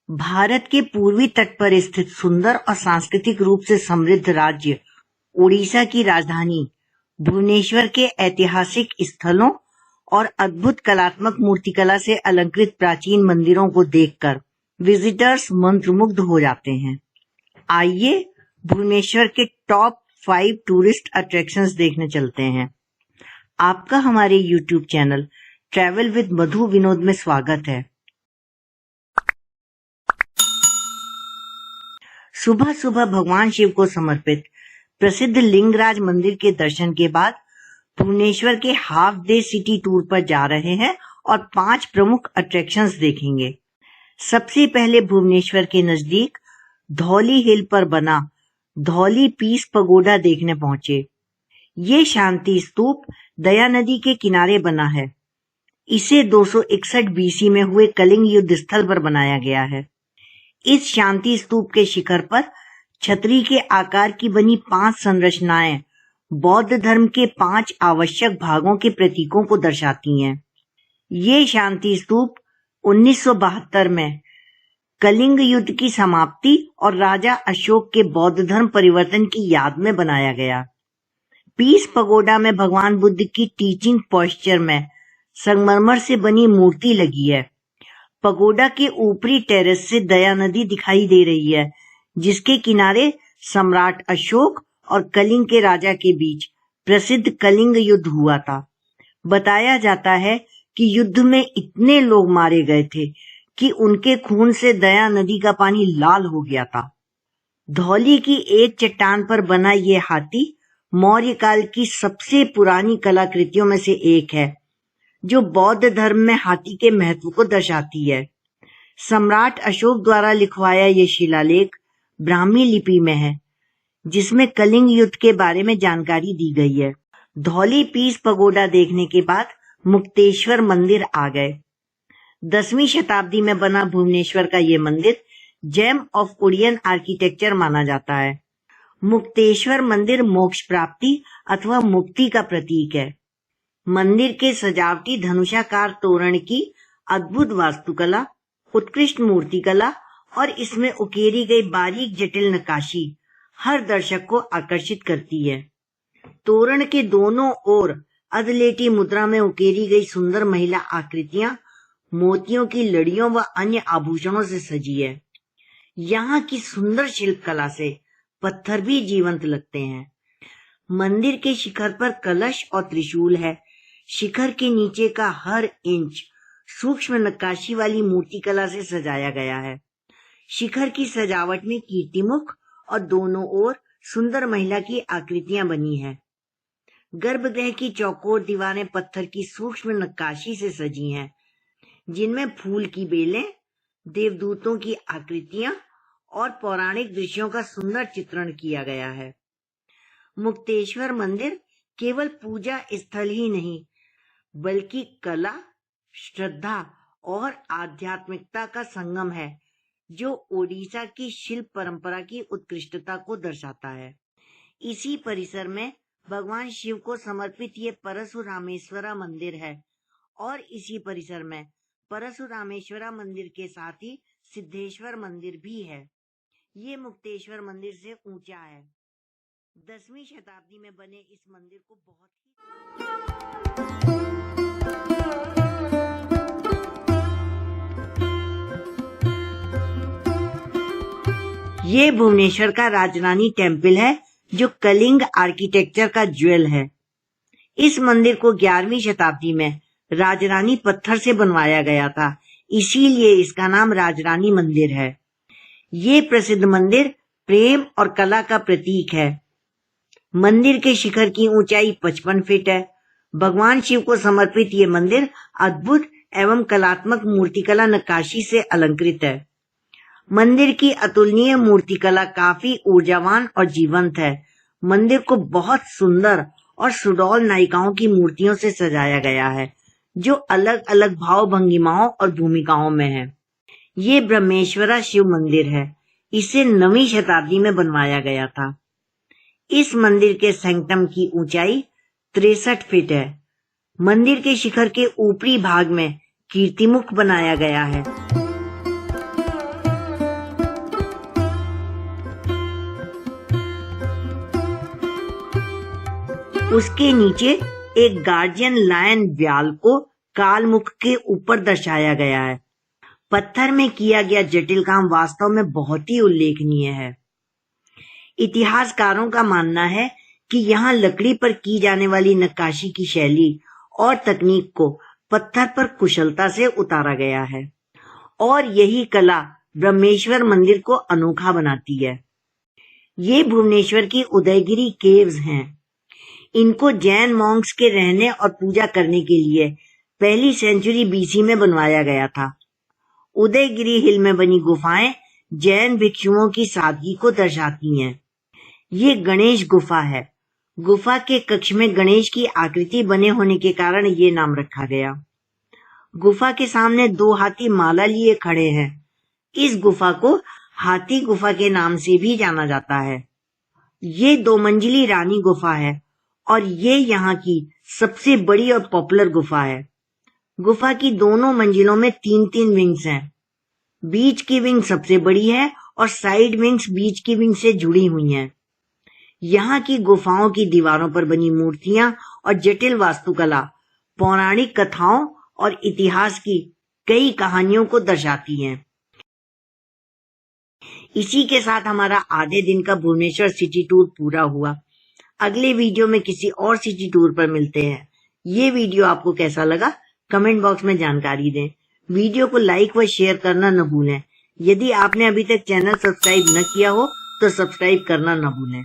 भारत के पूर्वी तट पर स्थित सुंदर और सांस्कृतिक रूप से समृद्ध राज्य ओडिशा की राजधानी भुवनेश्वर के ऐतिहासिक स्थलों और अद्भुत कलात्मक मूर्तिकला से अलंकृत प्राचीन मंदिरों को देखकर विजिटर्स मंत्रमुग्ध हो जाते हैं। आइए भुवनेश्वर के टॉप 5 टूरिस्ट अट्रैक्शंस देखने चलते हैं। आपका हमारे YouTube चैनल ट्रैवल विद मधु विनोद में स्वागत है। सुबह सुबह भगवान शिव को समर्पित प्रसिद्ध लिंगराज मंदिर के दर्शन के बाद भुवनेश्वर के हाफ डे सिटी टूर पर जा रहे हैं और 5 प्रमुख अट्रैक्शंस देखेंगे। सबसे पहले भुवनेश्वर के नजदीक धौली हिल पर बना धौली पीस पगोडा देखने पहुंचे। ये शांति स्तूप दया नदी के किनारे बना है। इसे 261 BC में हुए कलिंग युद्ध स्थल पर बनाया गया है। इस शांति स्तूप के शिखर पर छतरी के आकार की बनी 5 संरचनाएं बौद्ध धर्म के 5 आवश्यक भागों के प्रतीकों को दर्शाती हैं। ये शांति स्तूप 1972 में कलिंग युद्ध की समाप्ति और राजा अशोक के बौद्ध धर्म परिवर्तन की याद में बनाया गया। पीस पगोडा में भगवान बुद्ध की टीचिंग पोस्चर में संगमरमर से बनी मूर्ति लगी है। पगोडा के ऊपरी टेरेस से दया नदी दिखाई दे रही है, जिसके किनारे सम्राट अशोक और कलिंग के राजा के बीच प्रसिद्ध कलिंग युद्ध हुआ था। बताया जाता है कि युद्ध में इतने लोग मारे गए थे कि उनके खून से दया नदी का पानी लाल हो गया था। धौली की एक चट्टान पर बना ये हाथी मौर्य काल की सबसे पुरानी कलाकृतियों में से एक है, जो बौद्ध धर्म में हाथी के महत्व को दर्शाती है। सम्राट अशोक द्वारा लिखवाया ये शिलालेख ब्राह्मी लिपि में है, जिसमें कलिंग युद्ध के बारे में जानकारी दी गई है। धौली पीस पगोडा देखने के बाद मुक्तेश्वर मंदिर आ गए। 10वीं शताब्दी में बना भुवनेश्वर का ये मंदिर जेम ऑफ ओडियन आर्किटेक्चर माना जाता है। मुक्तेश्वर मंदिर मोक्ष प्राप्ति अथवा मुक्ति का प्रतीक है। मंदिर के सजावटी धनुषाकार तोरण की अद्भुत वास्तुकला, उत्कृष्ट मूर्तिकला और इसमें उकेरी गई बारीक जटिल नक्काशी हर दर्शक को आकर्षित करती है। तोरण के दोनों ओर अधलेटी मुद्रा में उकेरी गई सुंदर महिला आकृतियां मोतियों की लड़ियों व अन्य आभूषणों से सजी है। यहाँ की सुंदर शिल्पकला से पत्थर भी जीवंत लगते हैं। मंदिर के शिखर पर कलश और त्रिशूल है। शिखर के नीचे का हर इंच सूक्ष्म नक्काशी वाली मूर्तिकला से सजाया गया है। शिखर की सजावट में कीर्तिमुख और दोनों ओर सुंदर महिला की आकृतियां बनी हैं। गर्भगृह की चौकोर दीवारें पत्थर की सूक्ष्म नक्काशी से सजी हैं, जिनमें फूल की बेलें, देवदूतों की आकृतियां और पौराणिक दृश्यों का सुंदर चित्रण किया गया है। मुक्तेश्वर मंदिर केवल पूजा स्थल ही नहीं, बल्कि कला, श्रद्धा और आध्यात्मिकता का संगम है, जो ओडिशा की शिल्प परंपरा की उत्कृष्टता को दर्शाता है। इसी परिसर में भगवान शिव को समर्पित ये परशुरामेश्वरा मंदिर है और इसी परिसर में परशुरामेश्वरा मंदिर के साथ ही सिद्धेश्वर मंदिर भी है। ये मुक्तेश्वर मंदिर से ऊंचा है। 10वीं शताब्दी में बने इस मंदिर को बहुत ही ये भुवनेश्वर का राजरानी टेम्पल है, जो कलिंग आर्किटेक्चर का ज्वेल है। इस मंदिर को 11वीं शताब्दी में राजरानी पत्थर से बनवाया गया था, इसीलिए इसका नाम राजरानी मंदिर है। ये प्रसिद्ध मंदिर प्रेम और कला का प्रतीक है। मंदिर के शिखर की ऊंचाई 55 फीट है। भगवान शिव को समर्पित ये मंदिर अद्भुत एवं कलात्मक मूर्तिकला नक्काशी से अलंकृत है। मंदिर की अतुलनीय मूर्तिकला काफी ऊर्जावान और जीवंत है। मंदिर को बहुत सुंदर और सुडौल नायिकाओं की मूर्तियों से सजाया गया है, जो अलग अलग भाव भंगिमाओं और भूमिकाओं में है। ये ब्रह्मेश्वरा शिव मंदिर है। इसे 9वीं शताब्दी में बनवाया गया था। इस मंदिर के सैंक्टम की ऊंचाई 63 फीट है। मंदिर के शिखर के ऊपरी भाग में कीर्तिमुख बनाया गया है। उसके नीचे एक गार्जियन लायन व्याल को कालमुख के ऊपर दर्शाया गया है। पत्थर में किया गया जटिल काम वास्तव में बहुत ही उल्लेखनीय है। इतिहासकारों का मानना है कि यहाँ लकड़ी पर की जाने वाली नक्काशी की शैली और तकनीक को पत्थर पर कुशलता से उतारा गया है और यही कला ब्रह्मेश्वर मंदिर को अनोखा बनाती है। ये भुवनेश्वर की उदयगिरी केव्स हैं। इनको जैन मॉन्क्स के रहने और पूजा करने के लिए पहली सेंचुरी बीसी में बनवाया गया था। उदयगिरी हिल में बनी गुफाएं जैन भिक्षुओं की सादगी को दर्शाती हैं। ये गणेश गुफा है। गुफा के कक्ष में गणेश की आकृति बने होने के कारण ये नाम रखा गया। गुफा के सामने 2 हाथी माला लिए खड़े हैं। इस गुफा को हाथी गुफा के नाम से भी जाना जाता है। ये 2 मंजिली रानी गुफा है और ये यहाँ की सबसे बड़ी और पॉपुलर गुफा है। गुफा की दोनों मंजिलों में 3-3 विंग्स हैं। बीच की विंग सबसे बड़ी है और साइड विंग्स बीच की विंग से जुड़ी हुई हैं। यहाँ की गुफाओं की दीवारों पर बनी मूर्तियां और जटिल वास्तुकला पौराणिक कथाओं और इतिहास की कई कहानियों को दर्शाती हैं। इसी के साथ हमारा आधे दिन का भुवनेश्वर सिटी टूर पूरा हुआ। अगले वीडियो में किसी और सिटी टूर पर मिलते हैं। ये वीडियो आपको कैसा लगा कमेंट बॉक्स में जानकारी दें। वीडियो को लाइक व शेयर करना न भूलें। यदि आपने अभी तक चैनल सब्सक्राइब न किया हो तो सब्सक्राइब करना न भूलें।